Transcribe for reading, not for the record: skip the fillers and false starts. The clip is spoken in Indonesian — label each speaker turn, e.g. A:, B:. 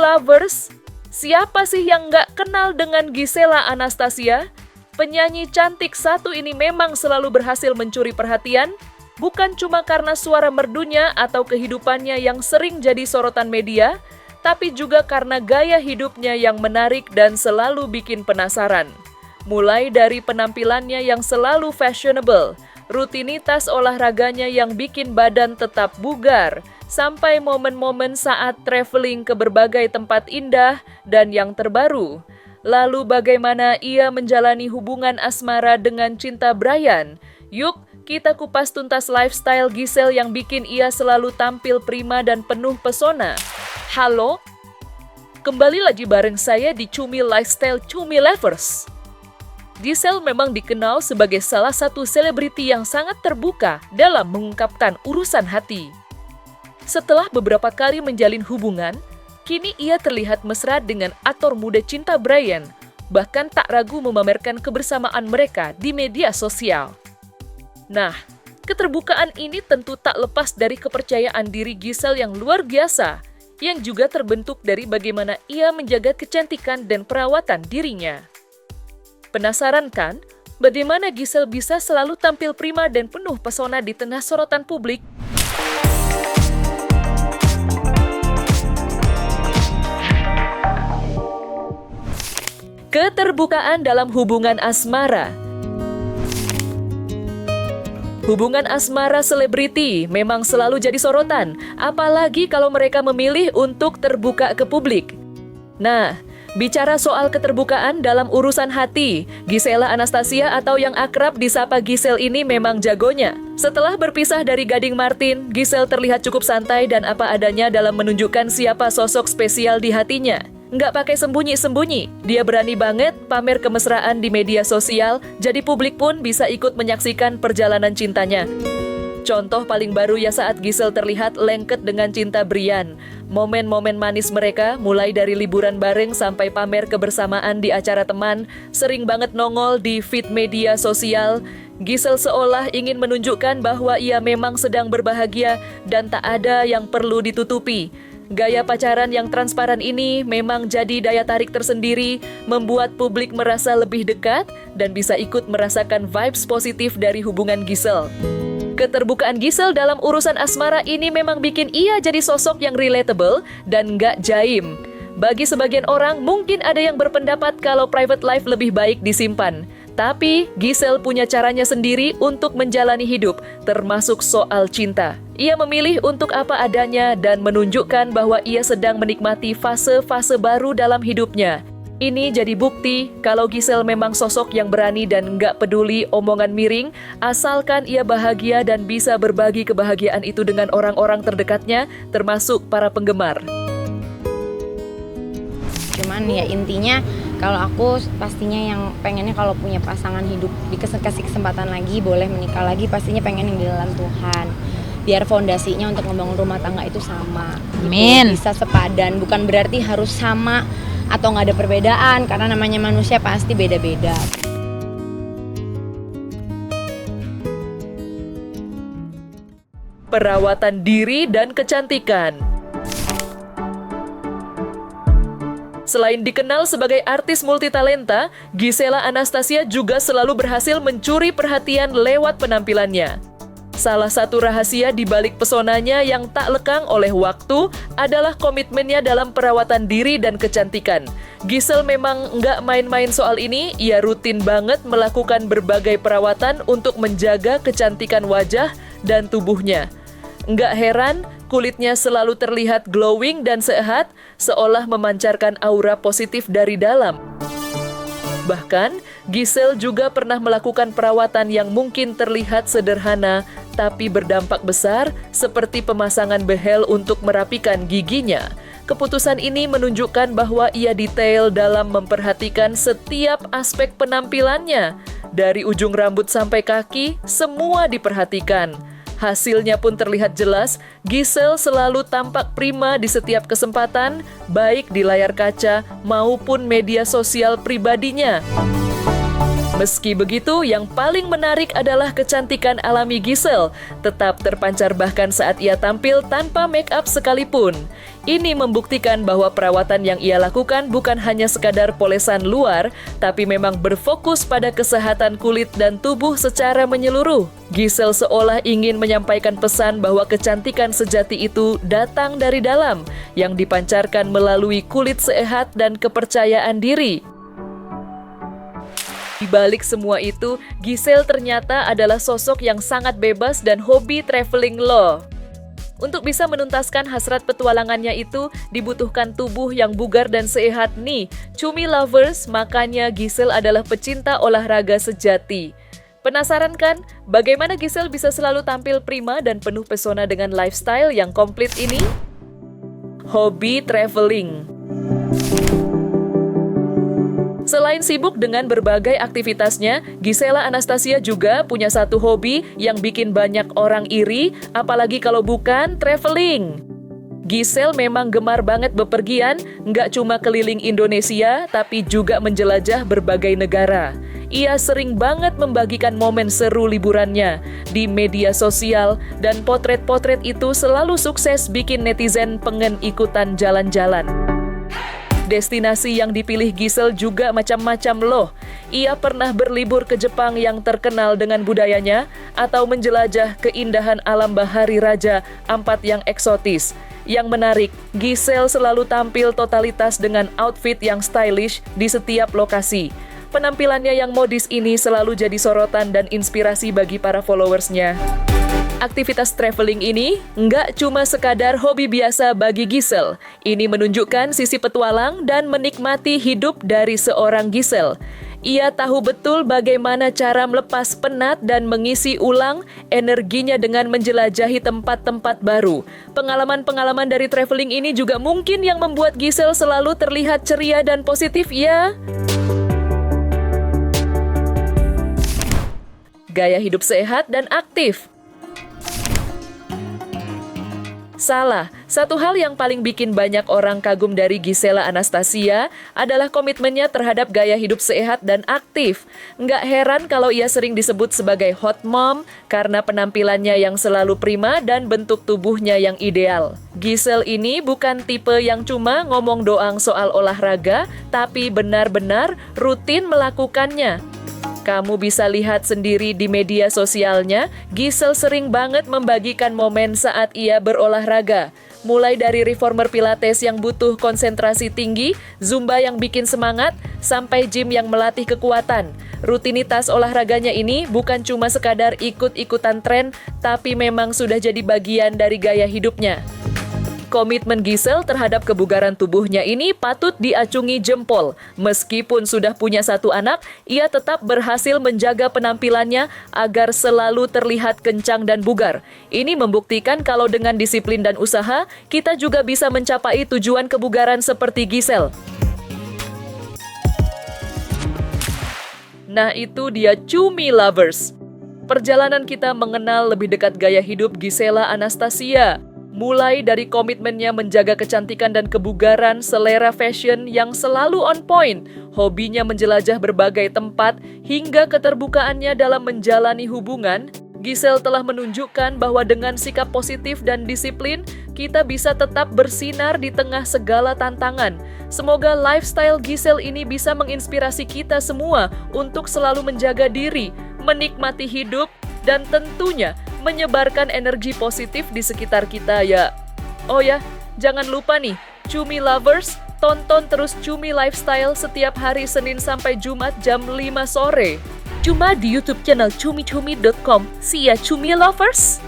A: lovers, siapa sih yang nggak kenal dengan Gisela Anastasia? Penyanyi cantik satu ini memang selalu berhasil mencuri perhatian, bukan cuma karena suara merdunya atau kehidupannya yang sering jadi sorotan media, tapi juga karena gaya hidupnya yang menarik dan selalu bikin penasaran. Mulai dari penampilannya yang selalu fashionable, rutinitas olahraganya yang bikin badan tetap bugar, sampai momen-momen saat traveling ke berbagai tempat indah dan yang terbaru. Lalu bagaimana ia menjalani hubungan asmara dengan Cinta Bryan? Yuk, kita kupas tuntas lifestyle Giselle yang bikin ia selalu tampil prima dan penuh pesona. Halo, kembali lagi bareng saya di Cumi Lifestyle Cumi Lovers. Giselle memang dikenal sebagai salah satu selebriti yang sangat terbuka dalam mengungkapkan urusan hati. Setelah beberapa kali menjalin hubungan, kini ia terlihat mesra dengan aktor muda Cinta Bryan, bahkan tak ragu memamerkan kebersamaan mereka di media sosial. Nah, keterbukaan ini tentu tak lepas dari kepercayaan diri Giselle yang luar biasa, yang juga terbentuk dari bagaimana ia menjaga kecantikan dan perawatan dirinya. Penasaran kan, bagaimana Giselle bisa selalu tampil prima dan penuh pesona di tengah sorotan publik? Keterbukaan dalam hubungan asmara. Hubungan asmara selebriti memang selalu jadi sorotan, apalagi kalau mereka memilih untuk terbuka ke publik. Nah, bicara soal keterbukaan dalam urusan hati, Gisela Anastasia atau yang akrab disapa Giselle ini memang jagonya. Setelah berpisah dari Gading Martin, Giselle terlihat cukup santai dan apa adanya dalam menunjukkan siapa sosok spesial di hatinya. Nggak pakai sembunyi-sembunyi, dia berani banget pamer kemesraan di media sosial, jadi publik pun bisa ikut menyaksikan perjalanan cintanya. Contoh paling baru ya saat Giselle terlihat lengket dengan Cinta Bryan. Momen-momen manis mereka, mulai dari liburan bareng sampai pamer kebersamaan di acara teman, sering banget nongol di feed media sosial. Giselle seolah ingin menunjukkan bahwa ia memang sedang berbahagia dan tak ada yang perlu ditutupi. Gaya pacaran yang transparan ini memang jadi daya tarik tersendiri, membuat publik merasa lebih dekat dan bisa ikut merasakan vibes positif dari hubungan Giselle. Keterbukaan Giselle dalam urusan asmara ini memang bikin ia jadi sosok yang relatable dan nggak jaim. Bagi sebagian orang, mungkin ada yang berpendapat kalau private life lebih baik disimpan. Tapi, Giselle punya caranya sendiri untuk menjalani hidup, termasuk soal cinta. Ia memilih untuk apa adanya dan menunjukkan bahwa ia sedang menikmati fase-fase baru dalam hidupnya. Ini jadi bukti kalau Giselle memang sosok yang berani dan nggak peduli omongan miring, asalkan ia bahagia dan bisa berbagi kebahagiaan itu dengan orang-orang terdekatnya, termasuk para penggemar.
B: Cuman ya intinya kalau aku pastinya yang pengennya kalau punya pasangan hidup dikasih kesempatan lagi, boleh menikah lagi, pastinya pengen yang di dalam Tuhan. Biar fondasinya untuk membangun rumah tangga itu sama.
C: Amin.
B: Bisa sepadan, bukan berarti harus sama atau nggak ada perbedaan, karena namanya manusia pasti beda-beda.
A: Perawatan diri dan kecantikan. Selain dikenal sebagai artis multitalenta, Gisela Anastasia juga selalu berhasil mencuri perhatian lewat penampilannya. Salah satu rahasia di balik pesonanya yang tak lekang oleh waktu adalah komitmennya dalam perawatan diri dan kecantikan. Giselle memang nggak main-main soal ini, ia rutin banget melakukan berbagai perawatan untuk menjaga kecantikan wajah dan tubuhnya. Nggak heran, kulitnya selalu terlihat glowing dan sehat, seolah memancarkan aura positif dari dalam. Bahkan, Giselle juga pernah melakukan perawatan yang mungkin terlihat sederhana, tapi berdampak besar, seperti pemasangan behel untuk merapikan giginya. Keputusan ini menunjukkan bahwa ia detail dalam memperhatikan setiap aspek penampilannya. Dari ujung rambut sampai kaki, semua diperhatikan. Hasilnya pun terlihat jelas, Giselle selalu tampak prima di setiap kesempatan, baik di layar kaca maupun media sosial pribadinya. Meski begitu, yang paling menarik adalah kecantikan alami Giselle, tetap terpancar bahkan saat ia tampil tanpa make up sekalipun. Ini membuktikan bahwa perawatan yang ia lakukan bukan hanya sekadar polesan luar, tapi memang berfokus pada kesehatan kulit dan tubuh secara menyeluruh. Giselle seolah ingin menyampaikan pesan bahwa kecantikan sejati itu datang dari dalam, yang dipancarkan melalui kulit sehat dan kepercayaan diri. Di balik semua itu, Giselle ternyata adalah sosok yang sangat bebas dan hobi traveling loh. Untuk bisa menuntaskan hasrat petualangannya itu, dibutuhkan tubuh yang bugar dan sehat nih. Cumi lovers, makanya Giselle adalah pecinta olahraga sejati. Penasaran kan? Bagaimana Giselle bisa selalu tampil prima dan penuh pesona dengan lifestyle yang komplit ini? Hobi traveling. Selain sibuk dengan berbagai aktivitasnya, Gisela Anastasia juga punya satu hobi yang bikin banyak orang iri, apalagi kalau bukan traveling. Giselle memang gemar banget bepergian, nggak cuma keliling Indonesia, tapi juga menjelajah berbagai negara. Ia sering banget membagikan momen seru liburannya di media sosial, dan potret-potret itu selalu sukses bikin netizen pengen ikutan jalan-jalan. Destinasi yang dipilih Giselle juga macam-macam loh. Ia pernah berlibur ke Jepang yang terkenal dengan budayanya, atau menjelajah keindahan alam Bahari Raja Ampat yang eksotis. Yang menarik, Giselle selalu tampil totalitas dengan outfit yang stylish di setiap lokasi. Penampilannya yang modis ini selalu jadi sorotan dan inspirasi bagi para followersnya. Aktivitas traveling ini nggak cuma sekadar hobi biasa bagi Giselle. Ini menunjukkan sisi petualang dan menikmati hidup dari seorang Giselle. Ia tahu betul bagaimana cara melepas penat dan mengisi ulang energinya dengan menjelajahi tempat-tempat baru. Pengalaman-pengalaman dari traveling ini juga mungkin yang membuat Giselle selalu terlihat ceria dan positif ya. Gaya hidup sehat dan aktif. Salah, satu hal yang paling bikin banyak orang kagum dari Gisela Anastasia adalah komitmennya terhadap gaya hidup sehat dan aktif. Nggak heran kalau ia sering disebut sebagai hot mom karena penampilannya yang selalu prima dan bentuk tubuhnya yang ideal. Giselle ini bukan tipe yang cuma ngomong doang soal olahraga, tapi benar-benar rutin melakukannya. Kamu bisa lihat sendiri di media sosialnya, Giselle sering banget membagikan momen saat ia berolahraga. Mulai dari reformer pilates yang butuh konsentrasi tinggi, zumba yang bikin semangat, sampai gym yang melatih kekuatan. Rutinitas olahraganya ini bukan cuma sekadar ikut-ikutan tren, tapi memang sudah jadi bagian dari gaya hidupnya. Komitmen Giselle terhadap kebugaran tubuhnya ini patut diacungi jempol. Meskipun sudah punya satu anak, ia tetap berhasil menjaga penampilannya agar selalu terlihat kencang dan bugar. Ini membuktikan kalau dengan disiplin dan usaha, kita juga bisa mencapai tujuan kebugaran seperti Giselle. Nah, itu dia Cumi Lovers. Perjalanan kita mengenal lebih dekat gaya hidup Gisela Anastasia. Mulai dari komitmennya menjaga kecantikan dan kebugaran, selera fashion yang selalu on point, hobinya menjelajah berbagai tempat, hingga keterbukaannya dalam menjalani hubungan, Giselle telah menunjukkan bahwa dengan sikap positif dan disiplin, kita bisa tetap bersinar di tengah segala tantangan. Semoga lifestyle Giselle ini bisa menginspirasi kita semua untuk selalu menjaga diri, menikmati hidup, dan tentunya menyebarkan energi positif di sekitar kita ya. Oh ya, jangan lupa nih, Cumi Lovers, tonton terus Cumi Lifestyle setiap hari Senin sampai Jumat jam 5 sore. Cuma di YouTube channel cumi-cumi.com. See ya Cumi Lovers!